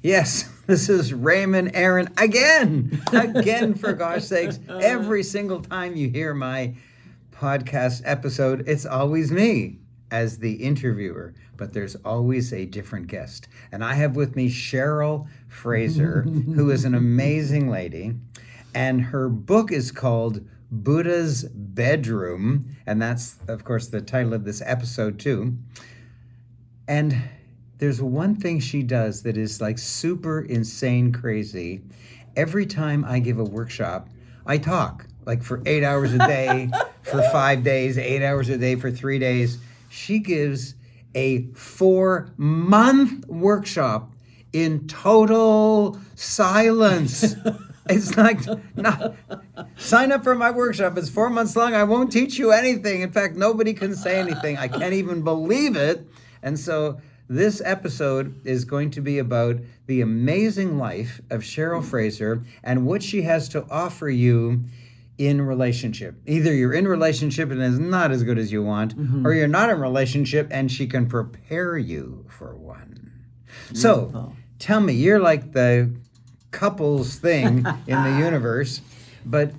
Yes, this is Raymond Aaron again, for gosh sakes. Every single time you hear my podcast episode, it's always me as the interviewer, but there's always a different guest. And I have with me Cheryl Fraser, who is an amazing lady, and her book is called Buddha's Bedroom, and that's, of course, the title of this episode too. And there's one thing she does that is like super insane crazy. Every time I give a workshop, I talk like for 8 hours a day, for 5 days, 8 hours a day for 3 days. She gives a 4-month workshop in total silence. It's like, no, sign up for my workshop. It's 4 months long. I won't teach you anything. In fact, nobody can say anything. I can't even believe it. And so this episode is going to be about the amazing life of Cheryl Fraser and what she has to offer you in relationship. Either you're in relationship and it's not as good as you want, or you're not in relationship and she can prepare you for one. So tell me, you're like the couples thing in the universe, but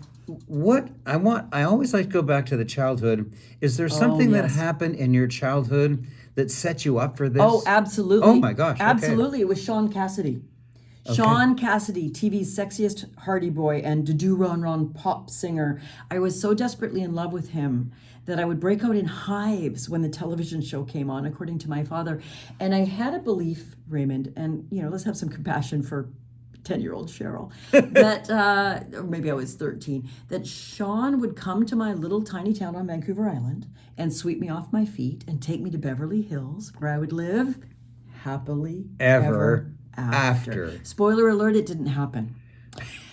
I always like to go back to the childhood. Is there something that happened in your childhood that set you up for this? Oh, absolutely. Oh my gosh. Absolutely. Okay. It was Sean Cassidy. Sean Cassidy, TV's sexiest Hardy boy and do-ron-ron pop singer. I was so desperately in love with him that I would break out in hives when the television show came on, according to my father. And I had a belief, Raymond, and let's have some compassion for 10-year-old Cheryl, that, or maybe I was 13, that Sean would come to my little tiny town on Vancouver Island and sweep me off my feet and take me to Beverly Hills, where I would live happily ever after. Spoiler alert, it didn't happen.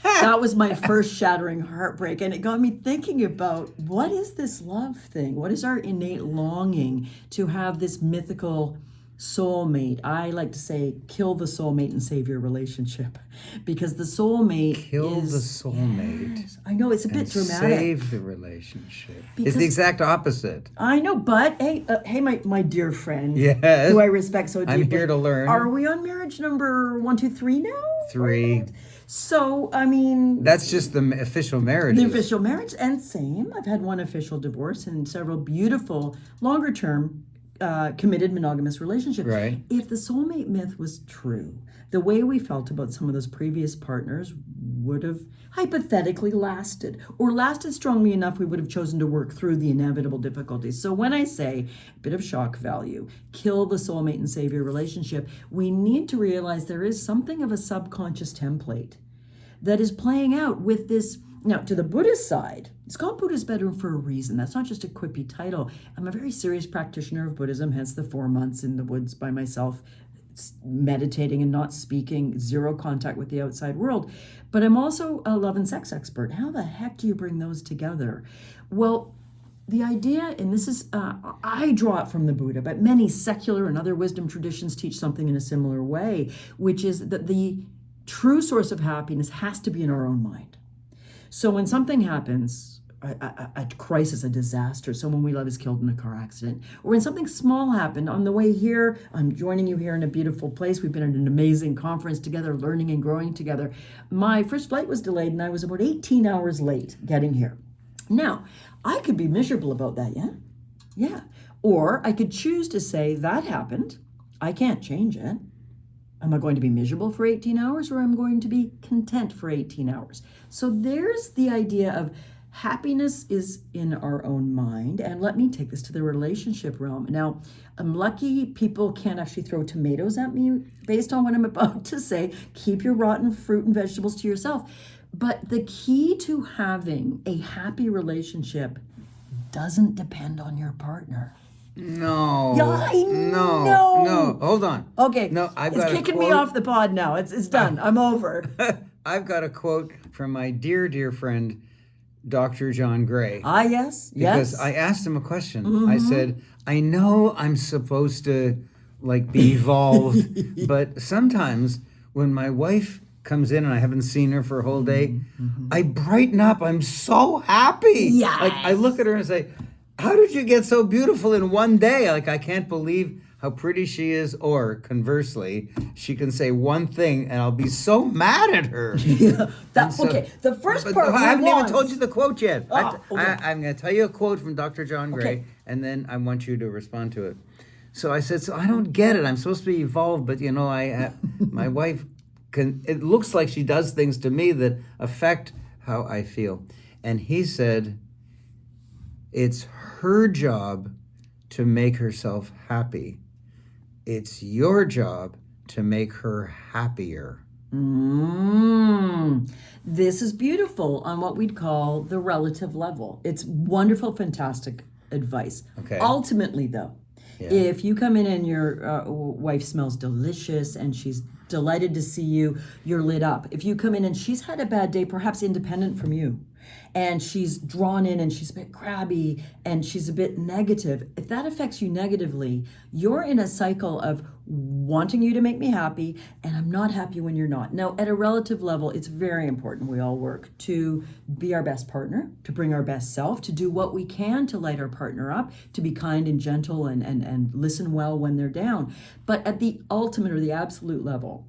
That was my first shattering heartbreak, and it got me thinking about, what is this love thing? What is our innate longing to have this mythical soulmate? I like to say, kill the soulmate and save your relationship, because the soulmate Kill the soulmate. Yes, I know it's a bit dramatic. Save the relationship. It's the exact opposite. I know, but hey, my dear friend, Yes, who I respect so deeply. I'm here to learn. Are we on marriage number 1, 2, 3 now? 3. So, I mean, That's just the official marriage. the official marriage, and same. I've had one official divorce and several beautiful, longer term, committed monogamous relationships. Right. If the soulmate myth was true, the way we felt about some of those previous partners would have hypothetically lasted, or lasted strongly enough we would have chosen to work through the inevitable difficulties. So when I say a bit of shock value, kill the soulmate and save your relationship, we need to realize there is something of a subconscious template that is playing out with this. Now, to the Buddhist side, it's called Buddha's Bedroom for a reason. That's not just a quippy title. I'm a very serious practitioner of Buddhism, hence the 4 months in the woods by myself, meditating and not speaking, zero contact with the outside world. But I'm also a love and sex expert. How the heck do you bring those together? Well, the idea, and this is, I draw it from the Buddha, but many secular and other wisdom traditions teach something in a similar way, which is that the true source of happiness has to be in our own mind. So when something happens, a crisis, a disaster, someone we love is killed in a car accident, or when something small happened on the way here, I'm joining you here in a beautiful place. We've been at an amazing conference together, learning and growing together. My first flight was delayed and I was about 18 hours late getting here. Now, I could be miserable about that, yeah? Yeah. Or I could choose to say, that happened. I can't change it. Am I going to be miserable for 18 hours, or am I going to be content for 18 hours? So there's the idea of happiness is in our own mind. And let me take this to the relationship realm. Now, I'm lucky people can't actually throw tomatoes at me based on what I'm about to say. Keep your rotten fruit and vegetables to yourself. But the key to having a happy relationship doesn't depend on your partner. No. Yeah, I know. No. Hold on. Okay. No, It's kicking me off the pod now. It's done. I'm over. I've got a quote from my dear, dear friend, Dr. John Gray. Ah, yes. Because Yes. I asked him a question. I said, I know I'm supposed to be evolved, but sometimes when my wife comes in and I haven't seen her for a whole day, I brighten up. I'm so happy. Yes. I look at her and say, how did you get so beautiful in one day? I can't believe how pretty she is, or conversely, she can say one thing and I'll be so mad at her. Okay, the first part I haven't even wants. told you the quote yet. Oh, okay. I'm going to tell you a quote from Dr. John Gray, Okay. and then I want you to respond to it. So I said, so I don't get it. I'm supposed to be evolved, but my wife it looks like she does things to me that affect how I feel. And he said, it's her job to make herself happy. It's your job to make her happier. This is beautiful on what we'd call the relative level. It's wonderful, fantastic advice. Okay. Ultimately, though, if you come in and your wife smells delicious and she's delighted to see you, you're lit up. If you come in and she's had a bad day, perhaps independent from you, and she's drawn in and she's a bit crabby and she's a bit negative, if that affects you negatively, you're in a cycle of wanting you to make me happy and I'm not happy when you're not. Now, at a relative level, it's very important we all work to be our best partner, to bring our best self, to do what we can to light our partner up, to be kind and gentle and listen well when they're down. But at the ultimate or the absolute level,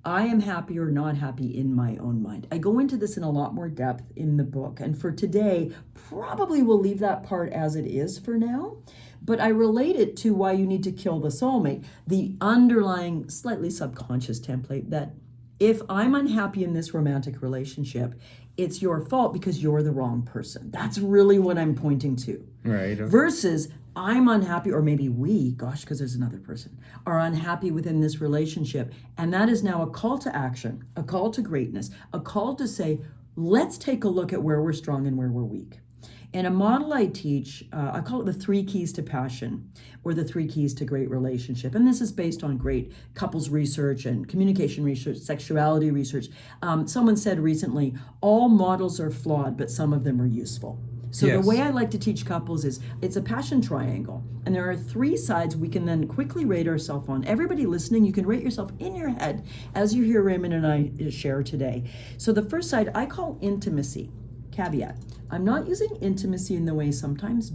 I am happy or not happy in my own mind. I go into this in a lot more depth in the book. And for today, probably we'll leave that part as it is for now. But I relate it to why you need to kill the soulmate. The underlying, slightly subconscious template that if I'm unhappy in this romantic relationship, it's your fault because you're the wrong person. That's really what I'm pointing to. Right. Versus I'm unhappy, or maybe we, because there's another person, are unhappy within this relationship. And that is now a call to action, a call to greatness, a call to say, let's take a look at where we're strong and where we're weak. And a model I teach, I call it the 3 keys to passion, or the 3 keys to great relationship. And this is based on great couples research and communication research, sexuality research. Someone said recently, all models are flawed, but some of them are useful. So Yes. The way I like to teach couples is it's a passion triangle. And there are 3 sides we can then quickly rate ourselves on. Everybody listening, you can rate yourself in your head as you hear Raymond and I share today. So the first side I call intimacy. Caveat. I'm not using intimacy in the way sometimes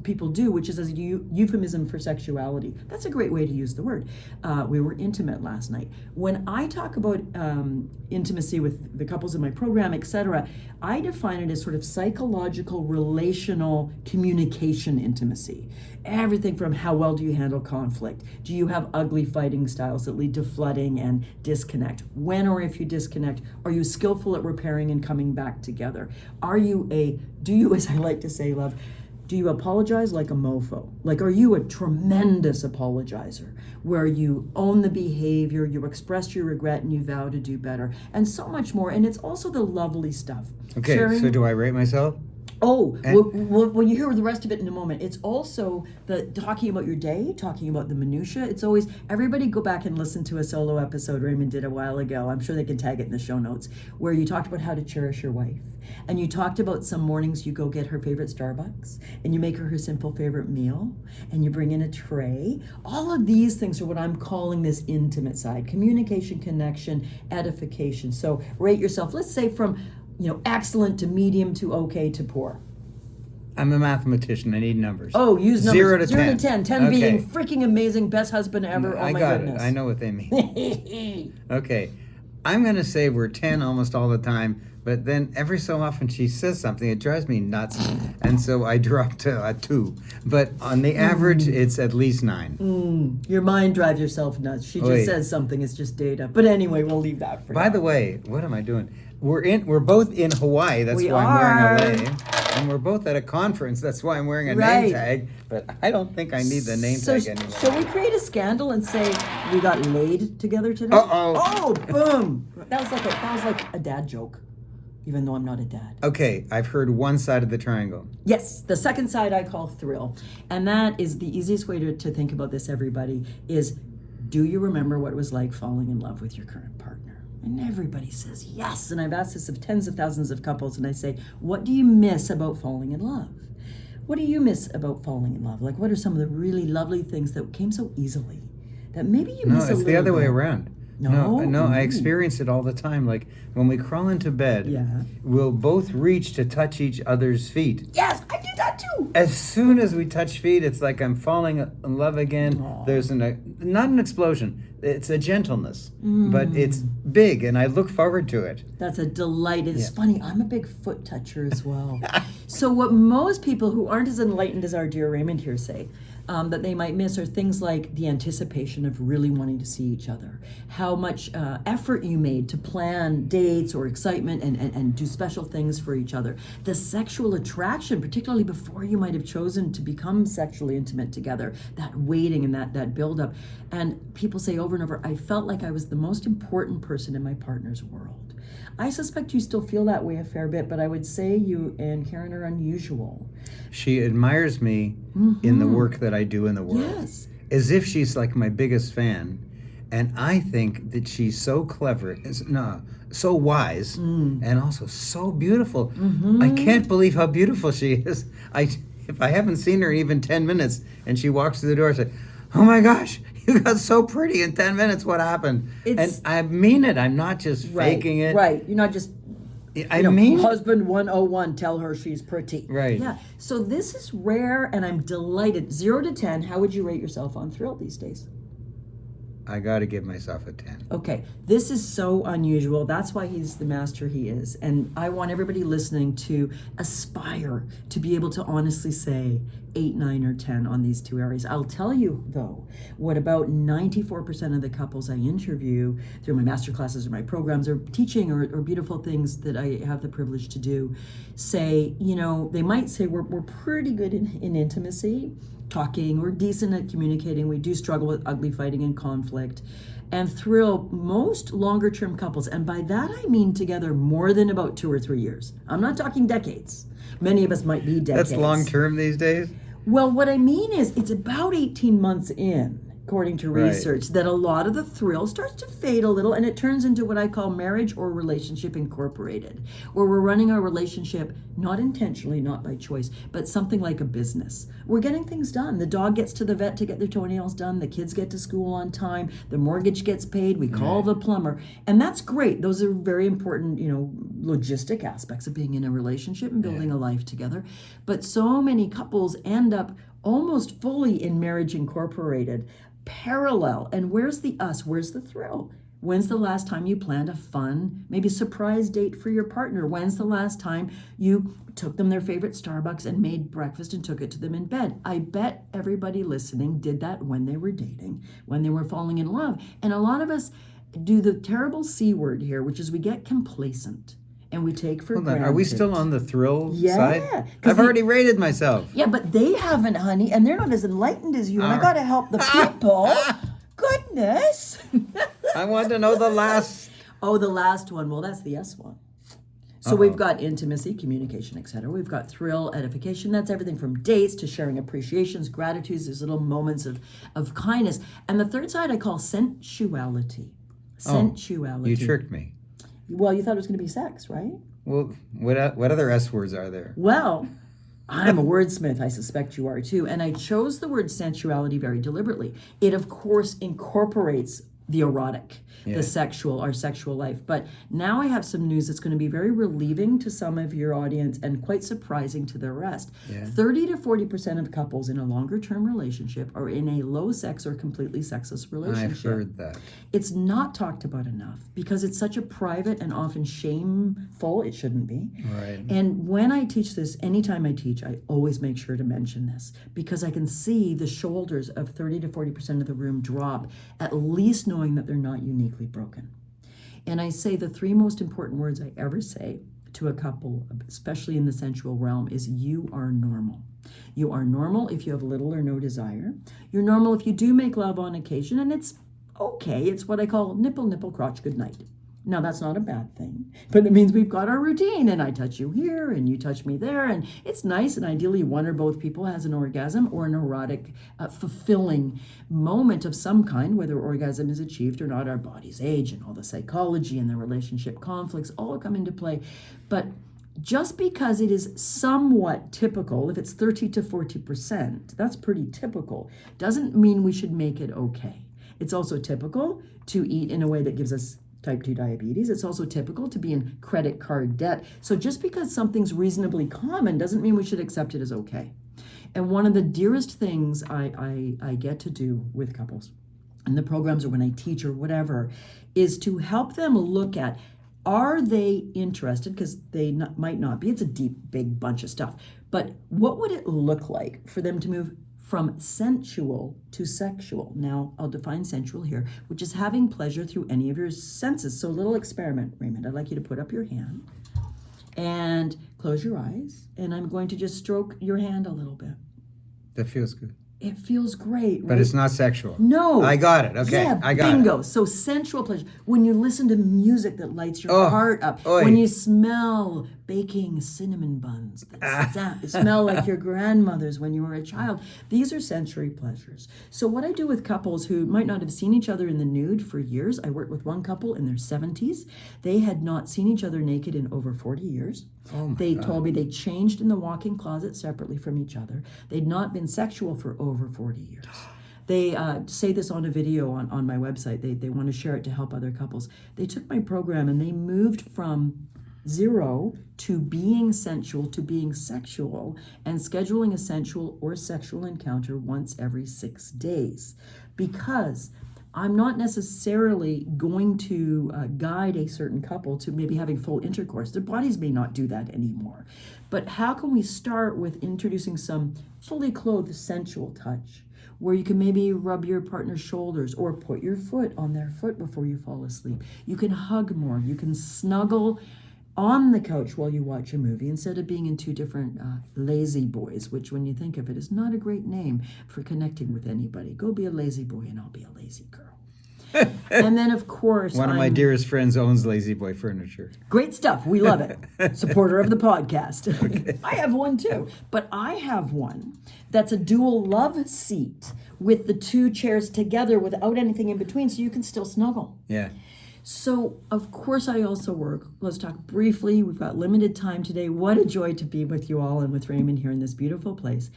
people do, which is as a euphemism for sexuality. That's a great way to use the word. We were intimate last night. When I talk about intimacy with the couples in my program, etc., I define it as sort of psychological, relational communication intimacy. Everything from how well do you handle conflict? Do you have ugly fighting styles that lead to flooding and disconnect? When or if you disconnect, are you skillful at repairing and coming back together? Do you, as I like to say, love, do you apologize like a mofo? Like, are you a tremendous apologizer where you own the behavior, you express your regret, and you vow to do better, and so much more. And it's also the lovely stuff. Okay, so do I rate myself? Oh, well, you hear the rest of it in a moment. It's also the talking about your day, talking about the minutia. It's always, everybody go back and listen to a solo episode Raymond did a while ago. I'm sure they can tag it in the show notes, where you talked about how to cherish your wife. And you talked about some mornings you go get her favorite Starbucks and you make her simple favorite meal and you bring in a tray. All of these things are what I'm calling this intimate side: communication, connection, edification. So rate yourself, let's say from excellent to medium to okay to poor. I'm a mathematician. I need numbers. Oh, use numbers. 0 to 10. 0 to 10. 10 Okay. being freaking amazing, best husband ever. I my got goodness. it. I know what they mean. Okay. I'm going to say we're 10 almost all the time, but then every so often she says something. It drives me nuts, and so I drop to a 2. But on the average, it's at least 9. Your mind drives yourself nuts. She just says something. It's just data. But anyway, we'll leave that for By now. the way, what am I doing? We're both in Hawaii. That's We why are. I'm wearing a lei. And we're both at a conference. That's why I'm wearing a Right. name tag. But I don't think I need the name tag anymore. Shall we create a scandal and say we got laid together today? Uh-oh. Oh, boom! That was like a dad joke, even though I'm not a dad. Okay, I've heard one side of the triangle. Yes, the second side I call thrill. And that is the easiest way to think about this, everybody, is do you remember what it was like falling in love with your current partner? And everybody says yes. And I've asked this of tens of thousands of couples, and I say, what do you miss about falling in love? What do you miss about falling in love? Like, what are some of the really lovely things that came so easily that maybe you miss a little No, it's the other way bit? around. No, I Ooh. experience it all the time. Like when we crawl into bed, Yeah. we'll both reach to touch each other's feet. Yes, I do that too. As soon as we touch feet, it's like I'm falling in love again. Aw. There's not an explosion. It's a gentleness, but it's big, and I look forward to it. That's a delight. It's Yeah. funny. I'm a big foot toucher as well. So what most people who aren't as enlightened as our dear Raymond here say, that they might miss are things like the anticipation of really wanting to see each other, how much effort you made to plan dates or excitement and do special things for each other, the sexual attraction, particularly before you might have chosen to become sexually intimate together, that waiting and that buildup. And people say over and over, I felt like I was the most important person in my partner's world. I suspect you still feel that way a fair bit, but I would say you and Karen are unusual. She admires me in the work that I do in the world. Yes. As if she's like my biggest fan. And I think that she's so clever, so wise, and also so beautiful. I can't believe how beautiful she is. If I haven't seen her in even 10 minutes and she walks through the door, I say, oh my gosh, you got so pretty in 10 minutes. What happened? And I mean it. I'm not just faking it. Right. You're not just, I mean, husband 101, tell her she's pretty. Right. Yeah. So this is rare, and I'm delighted. 0 to 10, how would you rate yourself on Thrill these days? I got to give myself a 10. Okay, this is so unusual. That's why he's the master he is. And I want everybody listening to aspire to be able to honestly say 8, 9, or 10 on these two areas. I'll tell you, though, what about 94% of the couples I interview through my master classes or my programs or teaching or beautiful things that I have the privilege to do say, they might say we're pretty good in intimacy, talking, we're decent at communicating, we do struggle with ugly fighting and conflict, and thrill most longer term couples, and by that I mean together more than about 2 or 3 years. I'm not talking decades. Many of us might be decades. That's long term these days? Well, what I mean is it's about 18 months in, according to research, that a lot of the thrill starts to fade a little, and it turns into what I call marriage or relationship incorporated, where we're running our relationship not intentionally, not by choice, but something like a business. We're getting things done. The dog gets to the vet to get their toenails done. The kids get to school on time. The mortgage gets paid. We call the plumber. And that's great. Those are very important, logistic aspects of being in a relationship and building a life together. But so many couples end up almost fully in marriage incorporated, parallel. And where's the us? Where's the thrill? When's the last time you planned a fun, maybe surprise date for your partner? When's the last time you took them their favorite Starbucks and made breakfast and took it to them in bed? I bet everybody listening did that when they were dating, when they were falling in love. And a lot of us do the terrible C word here, which is we get complacent. And we take for granted. Are we still on the thrill Yeah, side? I've already rated myself. Yeah, but they haven't, honey, and they're not as enlightened as you. And I got to help the people. Goodness. I want to know the last. Oh, the last one. Well, that's the S one. So we've got intimacy, communication, etc. We've got thrill, edification. That's everything from dates to sharing appreciations, gratitudes, these little moments of kindness. And the third side I call sensuality. Sensuality. You tricked me. Well, you thought it was going to be sex, right? Well, what other S words are there? Well, I'm a wordsmith. I suspect you are too. And I chose the word sensuality very deliberately. It, of course, incorporates the erotic, the sexual, our sexual life. But now I have some news that's going to be very relieving to some of your audience and quite surprising to the rest. 30 to 40% of couples in a longer term relationship are in a low sex or completely sexless relationship. I've heard that. It's not talked about enough because it's such a private and often shameful, it shouldn't be. Right. And when I teach this, anytime I teach, I always make sure to mention this because I can see the shoulders of 30 to 40% of the room drop, at least knowing that they're not uniquely broken. And I say the 3 most important words I ever say to a couple, especially in the sensual realm, is you are normal. You are normal if you have little or no desire. You're normal if you do make love on occasion, and it's okay. It's what I call nipple, nipple, crotch, good night. Now, that's not a bad thing, but it means we've got our routine, and I touch you here, and you touch me there, and it's nice, and ideally one or both people has an orgasm or an erotic, fulfilling moment of some kind, whether orgasm is achieved or not. Our bodies age, and all the psychology and the relationship conflicts all come into play, but just because it is somewhat typical, if it's 30 to 40%, that's pretty typical, doesn't mean we should make it okay. It's also typical to eat in a way that gives us type 2 diabetes. It's also typical to be in credit card debt. So just because something's reasonably common doesn't mean we should accept it as okay. And one of the dearest things I get to do with couples in the programs or when I teach or whatever is to help them look at, are they interested? Because they might not be. It's a deep, big bunch of stuff. But what would it look like for them to move from sensual to sexual? Now, I'll define sensual here, which is having pleasure through any of your senses. So a little experiment, Raymond. I'd like you to put up your hand and close your eyes. And I'm going to just stroke your hand a little bit. That feels good. It feels great, right? But it's not sexual. No. I got it. Okay. Yeah, I got bingo. it. So sensual pleasure. When you listen to music that lights your heart up. Oy. When you smell baking cinnamon buns that smell like your grandmother's when you were a child. These are sensory pleasures. So what I do with couples who might not have seen each other in the nude for years, I worked with one couple in their 70s. They had not seen each other naked in over 40 years. They told me they changed in the walk-in closet separately from each other. They'd not been sexual for over 40 years. They say this on a video on my website. They want to share it to help other couples. They took my program and they moved from 0 to being sensual to being sexual and scheduling a sensual or sexual encounter once every 6 days. Because I'm not necessarily going to guide a certain couple to maybe having full intercourse. Their bodies may not do that anymore. But how can we start with introducing some fully clothed sensual touch where you can maybe rub your partner's shoulders or put your foot on their foot before you fall asleep. You can hug more. You can snuggle on the couch while you watch a movie instead of being in two different lazy boys, which when you think of it is not a great name for connecting with anybody. Go be a lazy boy and I'll be a lazy girl. And then, of course, one of my dearest friends owns Lazy Boy Furniture. Great stuff. We love it. Supporter of the podcast. Okay. I have one too, but I have one that's a dual love seat with the two chairs together without anything in between, so you can still snuggle. Yeah. So, of course, I also work. Let's talk briefly. We've got limited time today. What a joy to be with you all and with Raymond here in this beautiful place.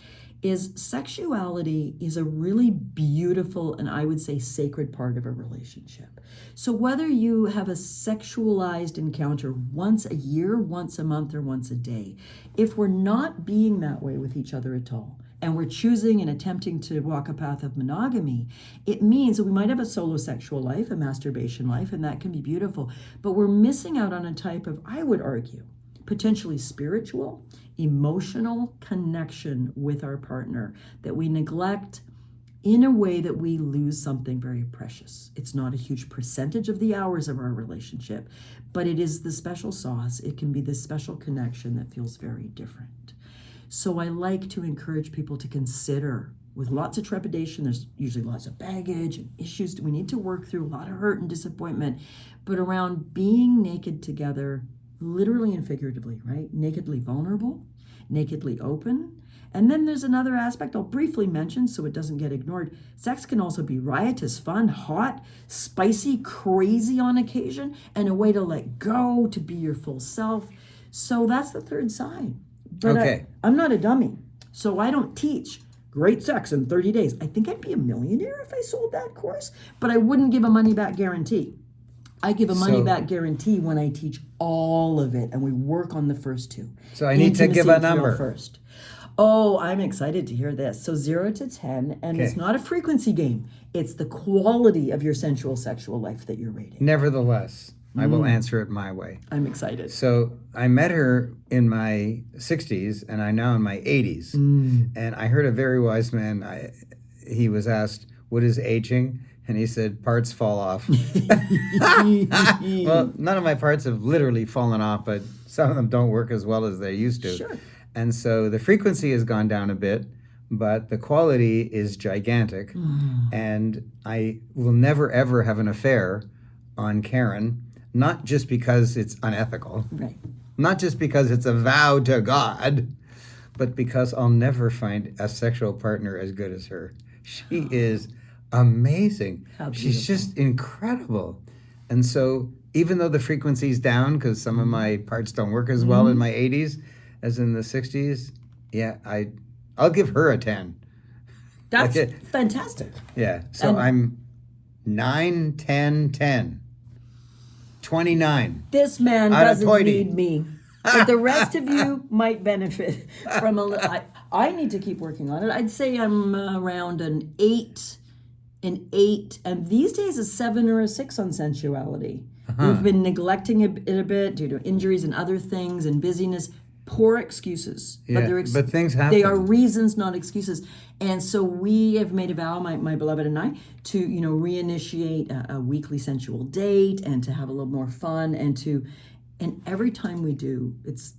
Sexuality is a really beautiful and I would say sacred part of a relationship. So whether you have a sexualized encounter once a year, once a month, or once a day, if we're not being that way with each other at all, and we're choosing and attempting to walk a path of monogamy, it means that we might have a solo sexual life, a masturbation life, and that can be beautiful, but we're missing out on a type of, I would argue, potentially spiritual, emotional connection with our partner that we neglect in a way that we lose something very precious. It's not a huge percentage of the hours of our relationship, but it is the special sauce. It can be this special connection that feels very different. So I like to encourage people to consider, with lots of trepidation, there's usually lots of baggage and issues we need to work through, a lot of hurt and disappointment, but around being naked together, literally and figuratively, right? Nakedly vulnerable, nakedly open. And then there's another aspect I'll briefly mention so it doesn't get ignored. Sex can also be riotous, fun, hot, spicy, crazy on occasion, and a way to let go, to be your full self. So that's the third side. But okay. I'm not a dummy, so I don't teach great sex in 30 days. I think I'd be a millionaire if I sold that course, but I wouldn't give a money-back guarantee. I give a money-back guarantee when I teach all of it, and we work on the first two. So I need to give a number. First. Oh, I'm excited to hear this. So 0 to 10, and It's not a frequency game. It's the quality of your sensual sexual life that you're rating. Nevertheless, I will answer it my way. I'm excited. So I met her in my 60s, and I'm now in my 80s. And I heard a very wise man, he was asked, what is aging? And he said, parts fall off. Well, none of my parts have literally fallen off, but some of them don't work as well as they used to. Sure. And so the frequency has gone down a bit, but the quality is gigantic. And I will never, ever have an affair on Karen, not just because it's unethical, Right. not just because it's a vow to God, but because I'll never find a sexual partner as good as her. She is amazing. She's just incredible. And so even though the frequency's down because some of my parts don't work as well in my 80s as in the 60s, yeah, I'll give her a 10. That's fantastic. Yeah. So I'm 9, 10, 10. 29. This man Out of doesn't 20. need me. But the rest of you might benefit from a little. I need to keep working on it. I'd say I'm around an 8, and these days a 7 or a 6 on sensuality. We've been neglecting it a bit due to injuries and other things and busyness. Poor excuses. Yeah, but things happen. They are reasons, not excuses. And so we have made a vow, my beloved and I, to reinitiate a weekly sensual date and to have a little more fun and every time we do, it's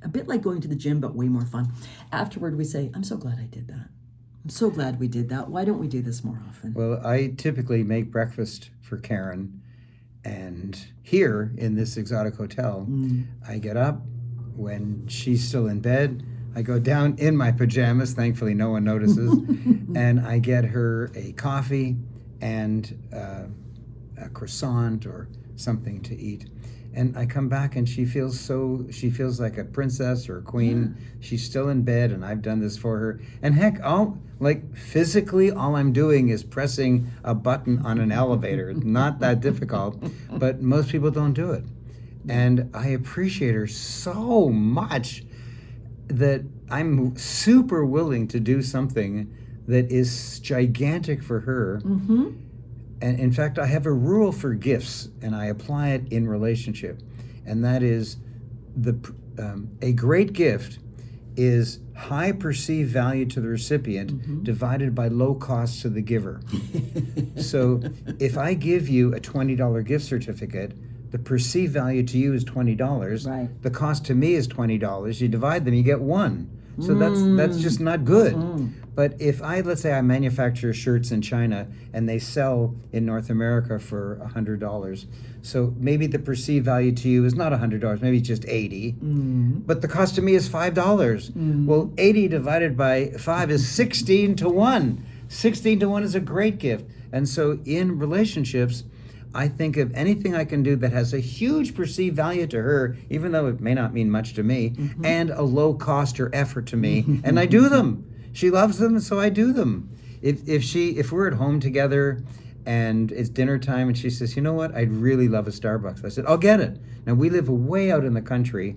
a bit like going to the gym, but way more fun. Afterward, we say, I'm so glad I did that. I'm so glad we did that. Why don't we do this more often? Well, I typically make breakfast for Karen, and here in this exotic hotel, I get up when she's still in bed. I go down in my pajamas, thankfully no one notices, and I get her a coffee and a croissant or something to eat. And I come back and she feels like a princess or a queen. Yeah. She's still in bed and I've done this for her. And heck, physically, all I'm doing is pressing a button on an elevator. It's not that difficult, but most people don't do it. And I appreciate her so much that I'm super willing to do something that is gigantic for her. Mm-hmm. And in fact, I have a rule for gifts, and I apply it in relationship. And that is, a great gift is high perceived value to the recipient divided by low cost to the giver. So if I give you a $20 gift certificate, the perceived value to you is $20. Right. The cost to me is $20. You divide them, you get one. So that's just not good. But if let's say I manufacture shirts in China and they sell in North America for $100, so maybe the perceived value to you is not $100, maybe it's just $80, but the cost to me is $5. Well, 80 divided by 5 is 16 to 1. 16 to 1 is a great gift. And so in relationships, I think of anything I can do that has a huge perceived value to her, even though it may not mean much to me, and a low cost or effort to me, and I do them. She loves them, and so I do them. If we're at home together and it's dinner time and she says, you know what, I'd really love a Starbucks. I said, I'll get it. Now, we live way out in the country,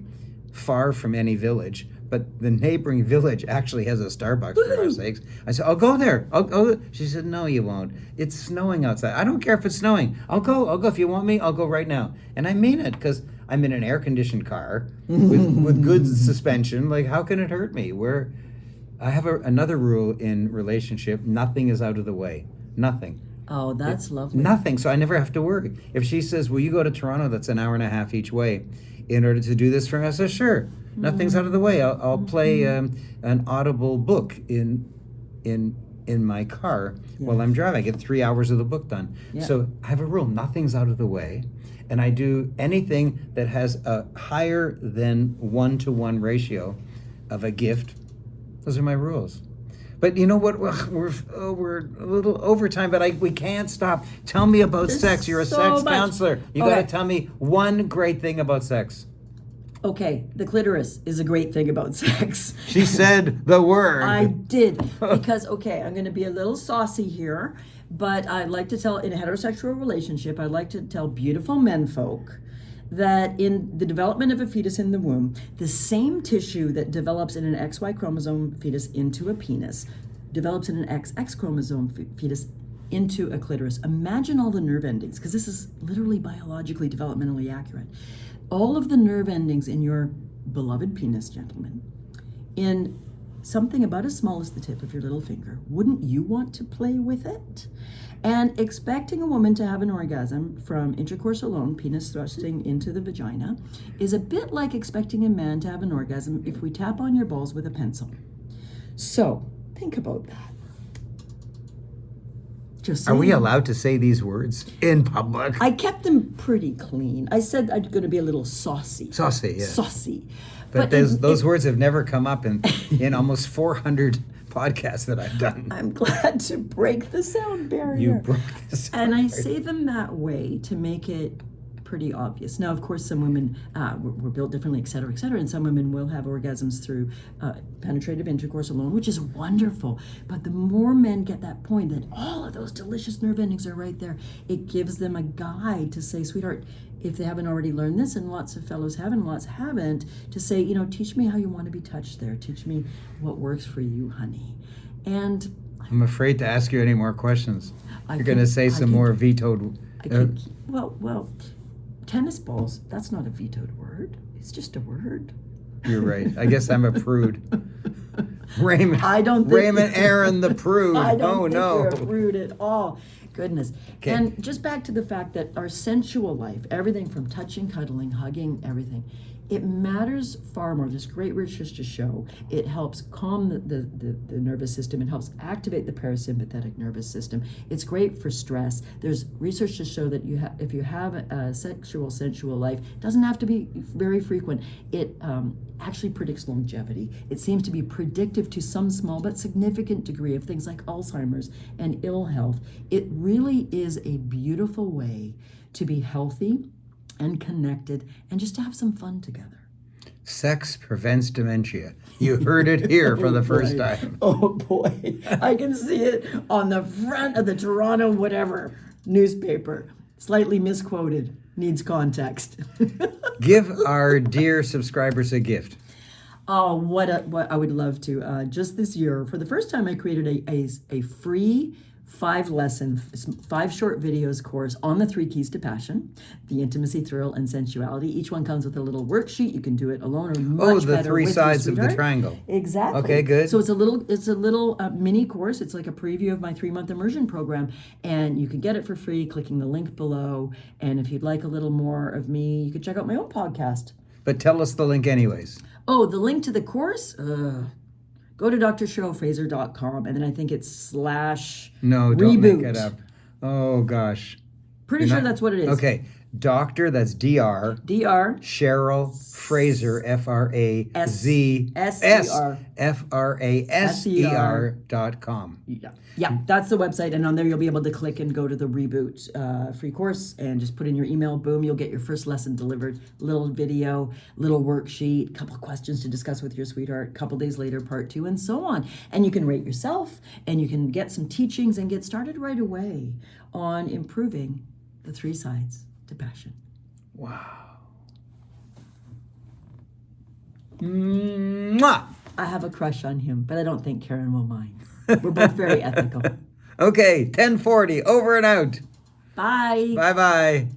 far from any village, but the neighboring village actually has a Starbucks, for our sakes. I said, I'll go there. I'll go. She said, no, you won't. It's snowing outside. I don't care if it's snowing. I'll go. If you want me, I'll go right now. And I mean it, because I'm in an air-conditioned car with good suspension. Like, how can it hurt me? I have another rule in relationship. Nothing is out of the way. Nothing. Oh, that's lovely. Nothing. So I never have to worry. If she says, will you go to Toronto? That's an hour and a half each way in order to do this for me. I said, sure. Nothing's out of the way. I'll play an audible book in my car while I'm driving. I get 3 hours of the book done. Yeah. So I have a rule. Nothing's out of the way. And I do anything that has a higher than 1-to-1 ratio of a gift. Those are my rules. But you know what? We're a little over time, but we can't stop. Tell me about sex. You're a sex counselor. You got to tell me one great thing about sex. Okay, the clitoris is a great thing about sex. She said the word. I did. Because, I'm going to be a little saucy here, but I'd like to tell, in a heterosexual relationship, I'd like to tell beautiful menfolk that in the development of a fetus in the womb, the same tissue that develops in an XY chromosome fetus into a penis develops in an XX chromosome fetus into a clitoris. Imagine all the nerve endings, because this is literally biologically, developmentally accurate. All of the nerve endings in your beloved penis, gentlemen, in something about as small as the tip of your little finger. Wouldn't you want to play with it? And expecting a woman to have an orgasm from intercourse alone, penis thrusting into the vagina, is a bit like expecting a man to have an orgasm if we tap on your balls with a pencil. So, think about that. Just saying. Are we allowed to say these words in public? I kept them pretty clean. I said I'm going to be a little saucy. Saucy, yeah. Saucy. But those words have never come up in almost 400 podcasts that I've done. I'm glad to break the sound barrier. You broke the sound And I barrier. say them that way to make it pretty obvious. Now, of course, some women were built differently, et cetera, and some women will have orgasms through penetrative intercourse alone, which is wonderful. But the more men get that point that all of those delicious nerve endings are right there, it gives them a guide to say, sweetheart, if they haven't already learned this, and lots of fellows have and lots haven't, to say, you know, teach me how you want to be touched there. Teach me what works for you, honey. And I'm afraid to ask you any more questions. You're going to say some more vetoed. Well, tennis balls, that's not a vetoed word. It's just a word. You're right. I guess I'm a prude. Raymond, Aaron the prude. I don't think you're a prude at all. Goodness. Okay. And just back to the fact that our sensual life, everything from touching, cuddling, hugging, everything, it matters far more. There's great research to show it helps calm the nervous system. It helps activate the parasympathetic nervous system. It's great for stress. There's research to show that if you have a sensual life, it doesn't have to be very frequent. It actually predicts longevity. It seems to be predictive to some small but significant degree of things like Alzheimer's and ill health. It really is a beautiful way to be healthy and connected, and just to have some fun together. Sex prevents dementia. You heard it here for the first time. Oh boy, I can see it on the front of the Toronto whatever newspaper. Slightly misquoted, needs context. Give our dear subscribers a gift. Oh, what I would love to. Just this year, for the first time, I created a free 5 short videos course on the 3 keys to passion, the intimacy, thrill, and sensuality. Each one comes with a little worksheet. You can do it alone or much better 3 with sides your of the triangle. Exactly. Okay, good. So it's a little mini course. It's like a preview of my 3-month immersion program, and you can get it for free clicking the link below. And if you'd like a little more of me, you can check out my own podcast. But tell us the link anyways. Oh, the link to the course? Go to drcherylfraser.com, and then I think it's / No, don't reboot. make it up. Oh, gosh. Pretty sure that's what it is. Okay. Doctor, that's DR. DR. Cheryl Fraser, FRAZFRASER.com. Yeah, that's the website, and on there you'll be able to click and go to the reboot free course and just put in your email. Boom, you'll get your first lesson delivered. Little video, little worksheet, couple questions to discuss with your sweetheart. Couple days later, part 2, and so on. And you can rate yourself, and you can get some teachings and get started right away on improving the 3 sides to passion. Wow. Mwah! I have a crush on him, but I don't think Karen will mind. We're both very ethical. Okay, 10:40, over and out. Bye. Bye-bye.